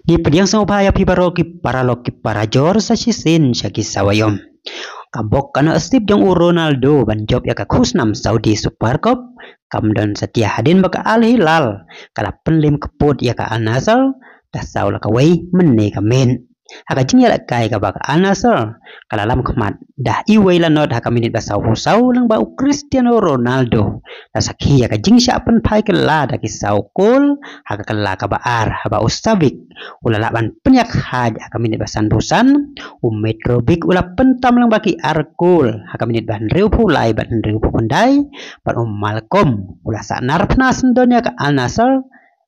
Di pediang sama paya paraloki para jor sa sisin sa kisawayom. Kabok kana Steve jong Ronaldo ban job ya ka khusnam Saudi Super Cup kamdan setia hadin baka Al Hilal kala penlim keput ya ka Al Nassr dah saula ka wei menne ka men haka jing ya kai ka baka Al Nassr kala lam khmat dah iwei la not haka minit basau husau lang ba Cristiano Ronaldo dah sakhi ya ka jing sya pen pai ka la da kisau kol haka kala ka baar haba ustabik ulala ban penyak haj haka minit basan busan metrobik ula pentam lang baki arkul haka minit ban riu pulai ban riu pundai ban malkom ula sanar pnas donya ka Al Nassr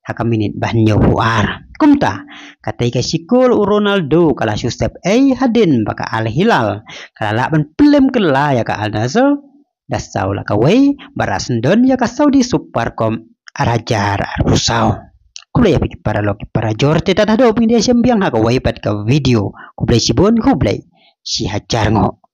haka minit ban nyobuar kumta katai ka sikul Ronaldo kala step hadin baka Al Hilal kala la ban pelem kala ya ka Al Nassr dasau la ka wei baras donya ka Saudi Supercom arajar arusau kublai pikir para loki para jor teta dah do pindah sembiang haka wei pat ka video kublai sibon kublai si hajar ngo